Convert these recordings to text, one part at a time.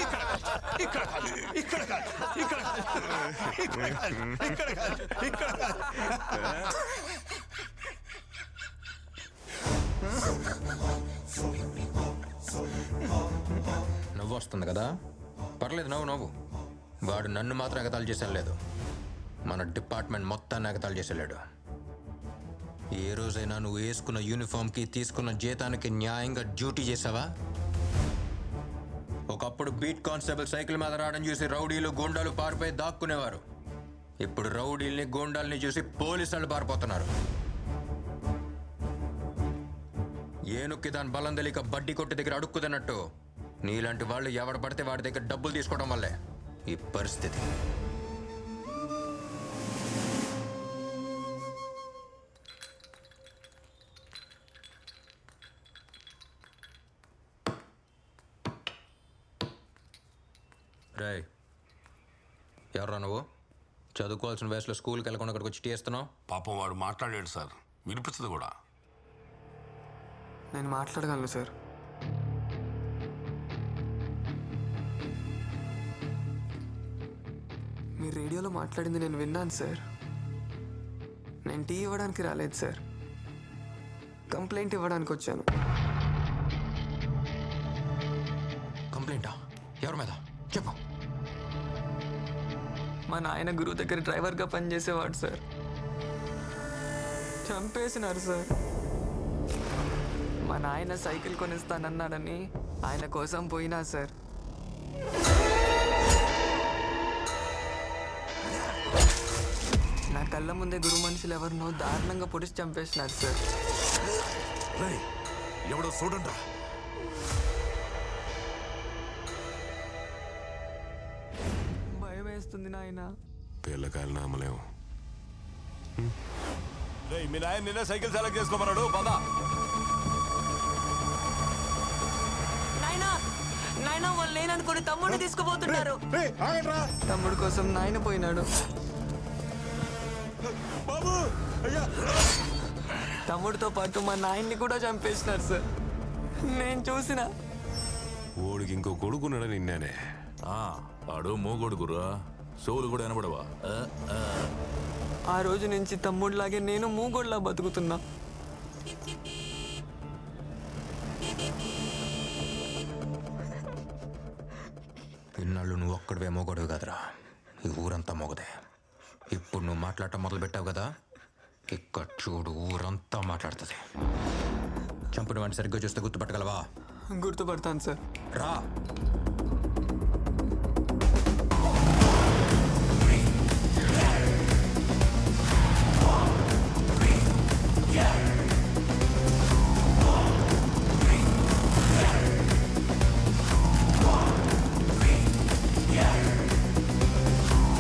ఇక్కడ కాదు, ఇక్కడ కాదు, ఇక్కడ కాదు, ఇక్కడ కాదు, ఇక్కడ కాదు, ఇక్కడ కాదు, ఇక్కడ కాదు. నవ్వు వస్తుంది కదా, పర్లేదు, నవ్వు నవ్వు. వాడు నన్ను మాత్రం ఎగతాళి చేసేది లేదు, మన డిపార్ట్మెంట్ మొత్తాన్ని ఎగతాళి చేసేలేడు. ఏ రోజైనా నువ్వు వేసుకున్న యూనిఫామ్కి తీసుకున్న జీతానికి న్యాయంగా డ్యూటీ చేసావా? ఒకప్పుడు బీట్ కానిస్టేబుల్ సైకిల్ మీద రావడం చూసి రౌడీలు గూండాలు పారిపోయి దాక్కునేవారు. ఇప్పుడు రౌడీల్ని గూండాల్ని చూసి పోలీసు వాళ్ళు పారిపోతున్నారు. ఏనుక్కి దాని బలం తెలియక బడ్డీ కొట్టి దగ్గర అడుక్కుతున్నట్టు నీలాంటి వాళ్ళు ఎవడు పడితే వాడి దగ్గర డబ్బులు తీసుకోవడం వల్లే ఈ పరిస్థితి. రేయ్, ఎవర్రా నువ్వు? చదువుకోవాల్సిన వయసులో స్కూల్కి వెళ్ళకుండా ఇక్కడికి వచ్చి టీ చేస్తున్నావు? పాపం వాడు మాట్లాడాడు సార్, వినిపించదు కూడా. నేను మాట్లాడగలను సార్. మీరు రేడియోలో మాట్లాడింది నేను విన్నాను సార్. నేను టీ ఇవ్వడానికి రాలేదు సార్, కంప్లైంట్ ఇవ్వడానికి వచ్చాను. కంప్లైంటా? ఎవరి మీద చెప్పు. మా నాయన గురువు దగ్గర డ్రైవర్గా పనిచేసేవాడు సార్. చంపేసినారు సార్. మా నాయన సైకిల్ కొనిస్తానన్నాడని ఆయన కోసం పోయినా సార్. నా కళ్ళ ముందే గురు మనుషులు ఎవరినో దారుణంగా పొడిచి చంపేసినారు సార్. ఎవడో చూడండి. భయం వేస్తుంది నాయన. పిల్లకాయలు నామలేము. మీ నాయన నిన్న సైకిల్ సెలెక్ట్ చేసుకోమన్నాడు. పద. నాయన వాళ్ళు లేననుకుని తమ్ముడిని తీసుకుపోతున్నారు. తమ్ముడు కోసం నాయన పోయినాడు. తమ్ముడితో పాటు మా నాయన్ని కూడా చంపేసినారు సార్. నేను చూసిన. ఓడికి ఇంకో కొడుకున్నాడని నిన్నేనే. ఆడు మూగొడుగురా, సోలు కూడా వినబడవా? ఆ రోజు నుంచి తమ్ముడిలాగే నేను మూగోడ్లా బతుకుతున్నా. ఇన్నాళ్ళు నువ్వు ఒక్కడివే మోగొడవి కదరా, ఈ ఊరంతా మోగదే. ఇప్పుడు నువ్వు మాట్లాడటం మొదలు పెట్టావు కదా, ఇక్కడ చూడు ఊరంతా మాట్లాడుతుంది. చంపిన వాడిని సరిగ్గా చూస్తే గుర్తుపట్టగలవా? గుర్తుపడతాను సార్. రా.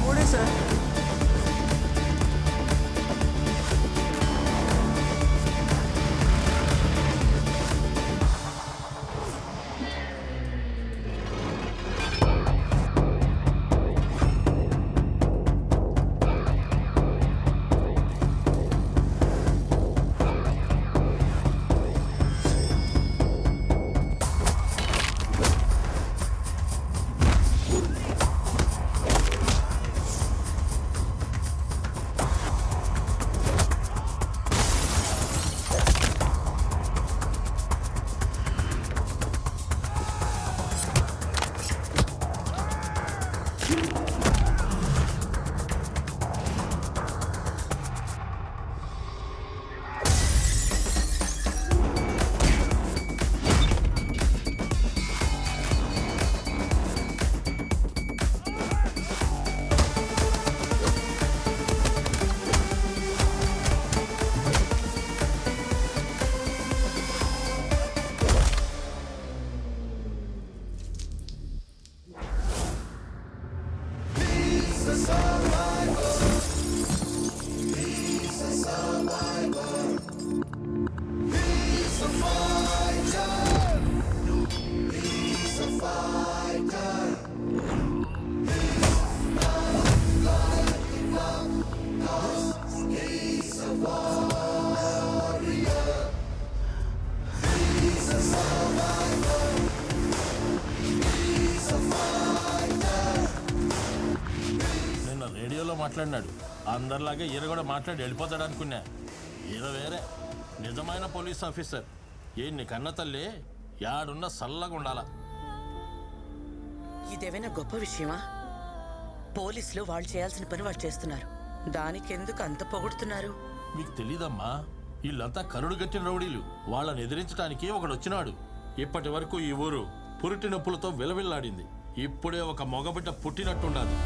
మూడే సార్. మాట్లాడినాడు. అందరిలాగే ఈయన కూడా మాట్లాడి వెళ్ళిపోతాడు అనుకున్నా. ఈయన వేరే నిజమైన పోలీస్ ఆఫీసర్. నీ కన్న తల్లి యాడున్న సల్లగా ఉండాల. ఇదేమైనా గొప్ప విషయమా? పోలీసులు వాళ్ళు చేయాల్సిన పని వాళ్ళు చేస్తున్నారు. దానికి ఎందుకు అంత పొగుడుతున్నారు? మీకు తెలీదమ్మా, వీళ్ళంతా కరుడు గట్టిన రౌడీలు. వాళ్ళని ఎదిరించడానికి ఒకడు వచ్చినాడు. ఇప్పటి వరకు ఈ ఊరు పురిటి నొప్పులతో విలవిల్లాడింది. ఇప్పుడే ఒక మగబిడ్డ పుట్టినట్టుండాలి.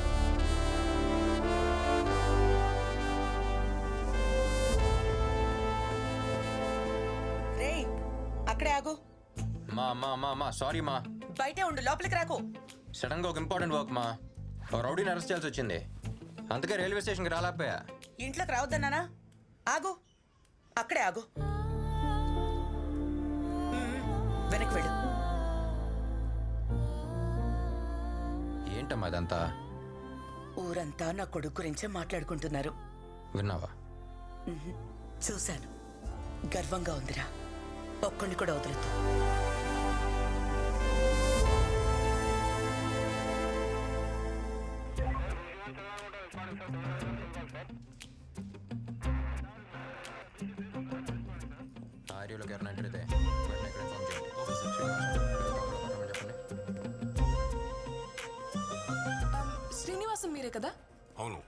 రేయ్, అక్కడే ఆగు. మా సారీ మా. బయటే ఉండు, లోపలికి రాకు. సడన్ గా ఒక ఇంపార్టెంట్ వర్క్ మా. రౌడీని అరెస్ట్ చేయాల్సి వచ్చింది. అందుకే రైల్వే స్టేషన్కి రాలేకపోయా. ఇంట్లోకి రావద్దన్నానా? ఆగు, అక్కడే ఆగు. వెనక్కి వెళ్ళు. ఏంటమ్మా అదంతా? ఊరంతా నా కొడుకు గురించే మాట్లాడుకుంటున్నారు. విన్నావా? చూశాను. గర్వంగా ఉందిరా. ఒక్కడిని కూడా వదలొద్దు. ఆర్యూలోకి ఎవరైనా ఎంటర్ అయితే వెంటనే ఇక్కడ ఇన్ఫార్మ్ చేయండి. చెప్పండి. శ్రీనివాసం మీరే కదా? అవును.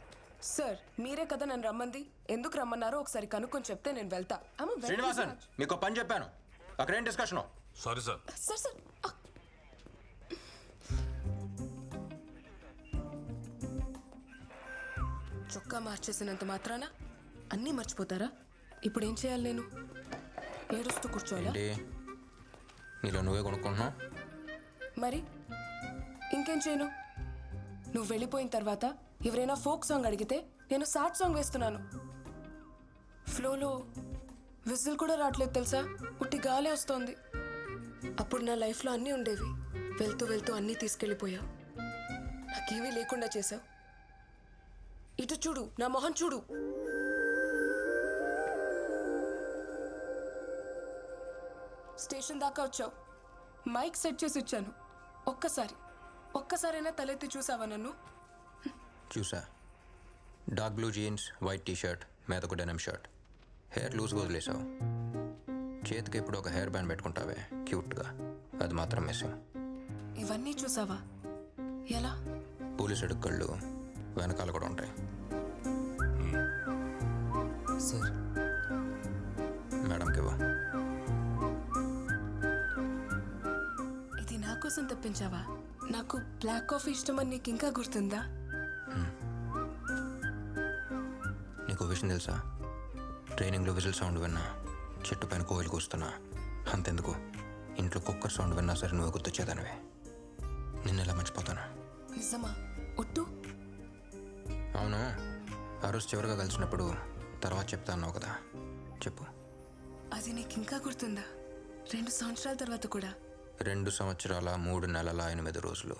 సార్ మీరే కదా నన్ను రమ్మంది. ఎందుకు రమ్మన్నారో ఒకసారి కనుక్కొని చెప్తే నేను వెళ్తా. శ్రీనివాసన్, మీకు పని చెప్పాను. అక్కడ ఏం discussion? Sorry sir. Sir sir చొక్కా మార్చేసినంత మాత్రాన అన్నీ మర్చిపోతారా? ఇప్పుడు ఏం చేయాలి? నేను ఏడుస్తూ కూర్చోవాలా? నీలో నువ్వే కొనుక్కుంటున్నావు. మరి ఇంకేం చేయను? నువ్వు వెళ్ళిపోయిన తర్వాత ఎవరైనా ఫోక్ సాంగ్ అడిగితే నేను సాడ్ సాంగ్ వేస్తున్నాను. ఫ్లోలో విజిల్ కూడా రావట్లేదు తెలుసా? ఉట్టి గాలే వస్తోంది. అప్పుడు నా లైఫ్లో అన్నీ ఉండేవి. వెళ్తూ వెళ్తూ అన్నీ తీసుకెళ్ళిపోయావు. నాకేమీ లేకుండా చేసావు. ఇటు చూడు, నా మొహం చూడు. స్టేషన్ దాకా వచ్చావు. మైక్ సెట్ చేసి ఇచ్చాను. ఒక్కసారైనా తలెత్తి చూసావా నన్ను? చూసా. Dark blue jeans, white T shirt, మీదకు డెనిమ్ షర్ట్. హెయిర్ లూజ్గా వదిలేసావు. చేతికి ఇప్పుడు ఒక హెయిర్ బ్యాండ్ పెట్టుకుంటావే క్యూట్గా, అది మాత్రం మిస్సింగ్. ఇవన్నీ చూసావా? ఎలా? పోలీసు అడుక్కళ్ళు వెనకాల కూడా ఉంటాయి. సార్ మేడంకి ఇవ్వ. ఇది నా కోసం తెప్పించావా? నాకు బ్లాక్ కాఫీ ఇష్టమని నీకు ఇంకా గుర్తుందా? నీకు విషయం తెలుసా? ట్రైనింగ్లో విజిల్ సౌండ్ విన్నా, చెట్టు పైన కోయిలు కూస్తున్నా. అంతెందుకు, ఇంట్లో కుక్కర్ సౌండ్ విన్నా సరే నువ్వు గుర్తొచ్చేదానివే. నిన్న ఎలా మర్చిపోతాను? నిజమా? ఒట్టు? అవును. ఆ రోజు చివరిగా కలిసినప్పుడు తర్వాత చెప్తా అన్నావు కదా, చెప్పు. అది నీకు ఇంకా గుర్తుందా? 2 సంవత్సరాల తర్వాత కూడా. 2 సంవత్సరాల 3 నెలల 8 రోజులు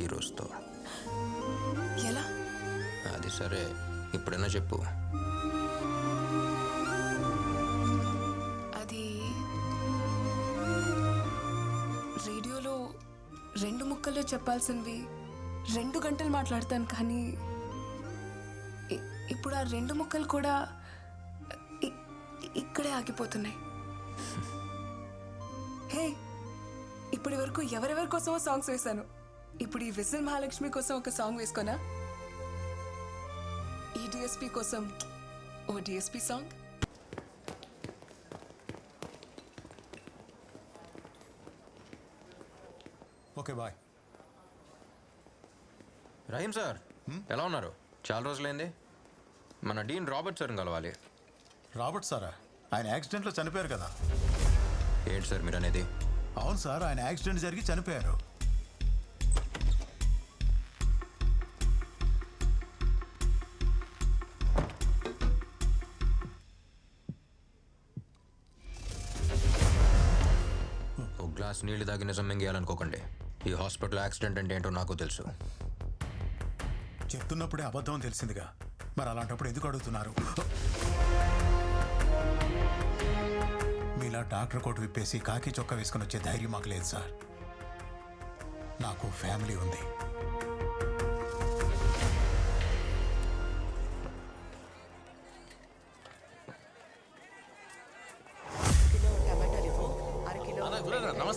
ఈ రోజుతో. ఎలా? అది సరే, ఇప్పుడైనా చెప్పు. అది రేడియోలో 2 ముక్కల్లో చెప్పాల్సినవి 2 గంటలు మాట్లాడతాను, కానీ ఇప్పుడు ఆ 2 ముక్కలు కూడా ఇక్కడే ఆగిపోతున్నాయి. హే, ఇప్పటి వరకు ఎవరెవరి కోసమో సాంగ్స్ వేశాను. ఇప్పుడు ఈ విజిల్ మహాలక్ష్మి కోసం ఒక సాంగ్ వేసుకోనా? ఈ డిఎస్పీ కోసం ఓ DSP song. Okay bye. Rahim sir, ఎలా ఉన్నారు? చాలా రోజులైంది. మన డీన్ రాబర్ట్ సార్ని కలవాలి. రాబర్ట్ సారా? ఆయన యాక్సిడెంట్లో చనిపోయారు కదా. ఏంటి సార్ మీరు అనేది? అవును సార్, ఆయన యాక్సిడెంట్ జరిగి చనిపోయారు. ఒక గ్లాస్ నీళ్లు తాగి నిజం మింగేయాలనుకోకండి. ఈ హాస్పిటల్ యాక్సిడెంట్ అంటే ఏంటో నాకు తెలుసు. చెప్తున్నప్పుడే అబద్ధం తెలిసిందిగా, మరి అలాంటప్పుడు ఎందుకు అడుగుతున్నారు? మీలా డాక్టర్ కోట్ విప్పేసి కాకి చొక్కా వేసుకుని వచ్చే ధైర్యం మాకు లేదు సార్. నాకు ఫ్యామిలీ ఉంది.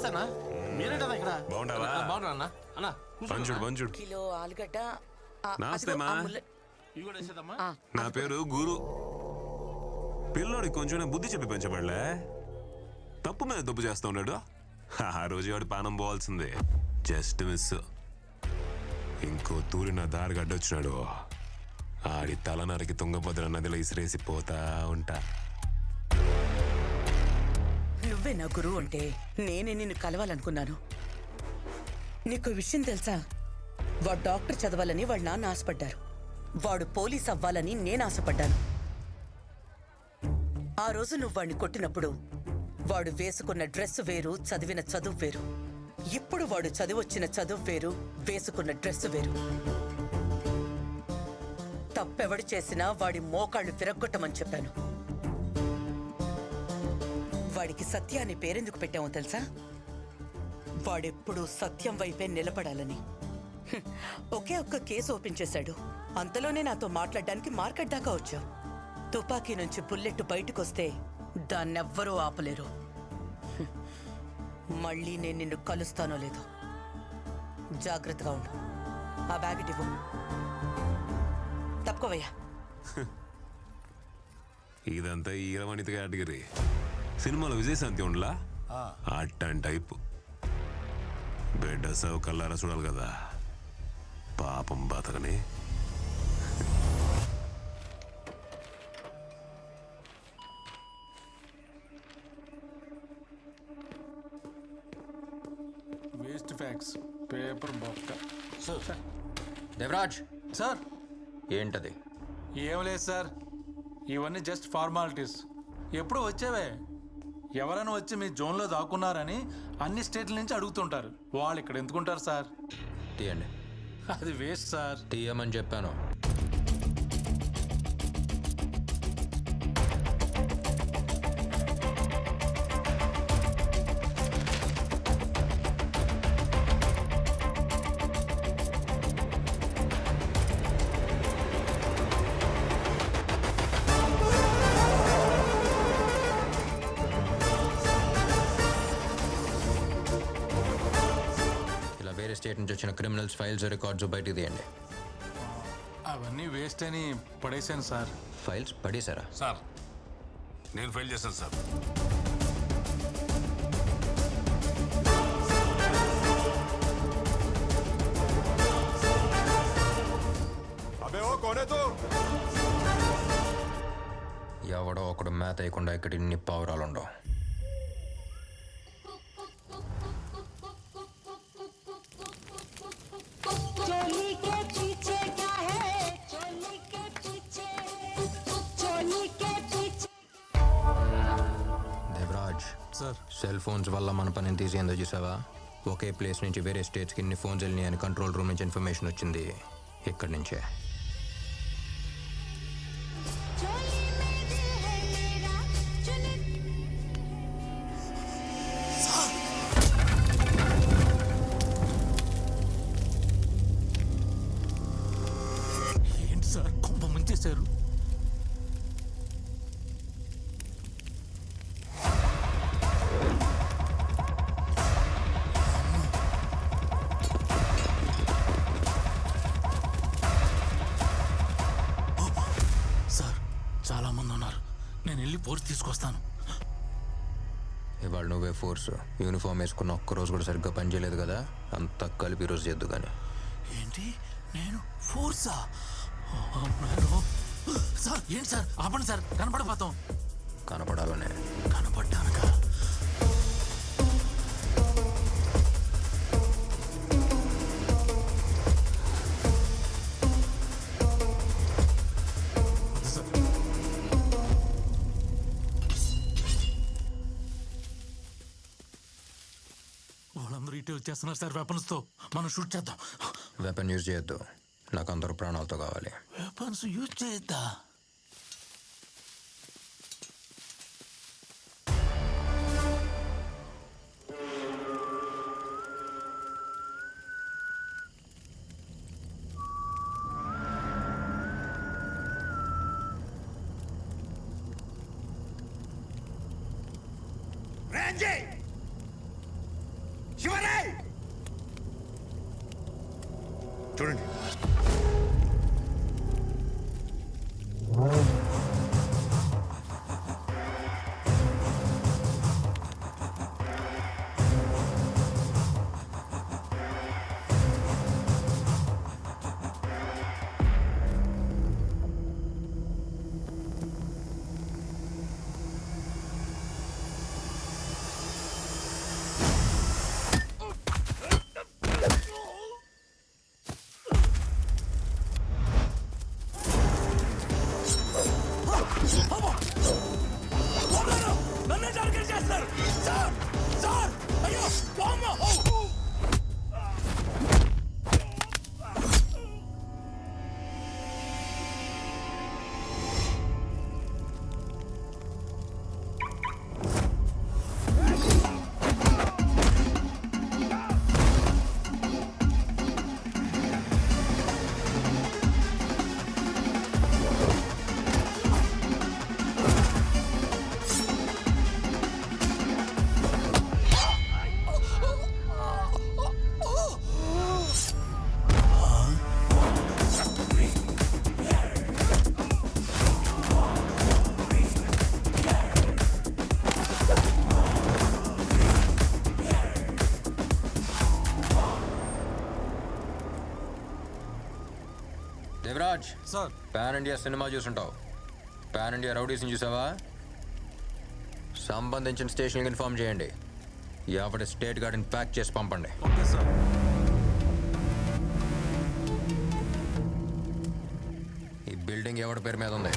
నమస్తే అన్న మీరేంటన్నా ఇక్కడ బాగుంటావా? బాగున్నా అన్న అన్న పంచుడు పంచుడు. కిలో ఆలుగడ్డ నమస్తే అదిగో మా. ఆ ముల్ల- ఇవి కూడా వేసేదమ్మా ఆ, నా పేరు గురు. పిల్లోడికి కొంచెం బుద్ధి చెప్పి పెంచబడలే. తప్పు మీద తప్పు చేస్తా ఉన్నాడు. ఆ రోజు వాడు పానం పోవాల్సిందే, జస్ట్ మిస్. ఇంకో తూరి నా దారి గడ్డొచ్చినాడు. ఆడి తలనరికి తుంగభద్ర నదిలో ఇసిరేసి పోతా ఉంటా. నువ్వే నా గురువు అంటే నేనే నిన్ను కలవాలనుకున్నాను. నీకు విషయం తెలుసా? వాడు డాక్టర్ చదవాలని వాళ్ళ నాన్న ఆశపడ్డారు. వాడు పోలీస్ అవ్వాలని నేను ఆశపడ్డాను. ఆ రోజు నువ్వు వాడిని కొట్టినప్పుడు వాడు వేసుకున్న డ్రెస్ వేరు, చదివిన చదువు వేరు. ఇప్పుడు వాడు చదివొచ్చిన చదువు వేరు, వేసుకున్న డ్రెస్ వేరు. తప్పెవడు చేసినా వాడి మోకాళ్ళు విరగ్గొట్టమని చెప్పాను. వాడికి సత్య అనే పేరెందుకు పెట్టామో తెలుసా? వాడెప్పుడు సత్యం వైపే నిలబడాలని. ఒకే ఒక్క కేసు ఓపెన్ చేశాడు. అంతలోనే నాతో మాట్లాడడానికి మార్కెట్ దాకా వచ్చావు. తుపాకీ నుంచి బుల్లెట్ బయటకొస్తే దాన్నెవ్వరూ ఆపలేరు. మళ్ళీ నేను నిన్ను కలుస్తానో లేదో జాగ్రత్తగా ఉండు. ఆ బ్యాగ్ ఇవ్వు. తప్పుకోవయ్యా. ఇదంతా ఈరవణిత కేటగిరీ. సినిమాలో విజయశాంతి ఉండలా అట్టని టైపు. బిడ్డ సవ్ కల్లారా చూడాలి కదా, పాపం బతకని. వేస్ట్ ఫ్యాక్స్ పేపర్ బొక్క. దేవరాజ్, సార్ ఏంటది? ఏం లేదు సార్, ఇవన్నీ జస్ట్ ఫార్మాలిటీస్. ఎప్పుడు వచ్చేవే. ఎవరైనా వచ్చి మీ జోన్లో దాక్కున్నారని అన్ని స్టేట్ల నుంచి అడుగుతుంటారు. వాళ్ళు ఇక్కడ ఎందుకుంటారు సార్? తీయండి. అది వేస్ట్ సార్. తీయమని చెప్పాను. వేరే స్టేట్ నుంచి వచ్చిన క్రిమినల్స్ ఫైల్స్, రికార్డ్స్ బయటికి తీయండి. అవన్నీ వేస్ట్ అని పడేశాను సార్. ఫైల్స్ పడేశారా? సార్ నేను ఫైల్ చేస్తాను సార్. అబే ఓ కోనే తో. ఎవడో ఒకడు మ్యాథ్ అయ్యకుండా ఇక్కడ ఇన్ని పావురాలు ఉండవు. దేవరాజ్ సార్, సెల్ ఫోన్స్ వల్ల మన పనిని తీసి ఏందో చూసావా? ఒకే ప్లేస్ నుంచి వేరే స్టేట్స్కి ఇన్ని ఫోన్స్ వెళ్ళినాయి అని కంట్రోల్ రూమ్ నుంచి ఇన్ఫర్మేషన్ వచ్చింది. ఇక్కడి నుంచే. ఏంటి సార్ కొంప ముంచేశారు? సార్ చాలా మంది ఉన్నారు, నేను వెళ్ళి ఫోర్స్ తీసుకొస్తాను. ఇవాళ నువ్వే ఫోర్స్. యూనిఫామ్ వేసుకున్న ఒక్కరోజు కూడా సరిగ్గా పనిచేయలేదు కదా, అంతా కలిపి ఈరోజు చేద్దు కానీ. ఏంటి నేను ఫోర్సా? సార్ ఏంటి సార్, ఆపండి సార్, కనపడిపోతాం. కనపడాలనే. కనపడ్డానుగా. వాళ్ళందరూ ఇటే వచ్చేస్తున్నారు సార్ వెపన్స్తో. మనం షూట్ చేద్దాం. వెపన్ యూజ్ చేయొద్దు, నాకు అందరూ ప్రాణాలతో కావాలి. వెపన్స్ యూజ్ చేయొద్దా? చూడండి. Devaraj, sir pan India cinema చూసుంటావు. పాన్ ఇండియా రౌడీస్ని చూసావా? సంబంధించిన స్టేషన్కి ఇన్ఫార్మ్ చేయండి. ఎవరి స్టేట్ గార్డ్ని ప్యాక్ చేసి పంపండి. Okay sir. ఈ బిల్డింగ్ ఎవరి పేరు మీద ఉంది?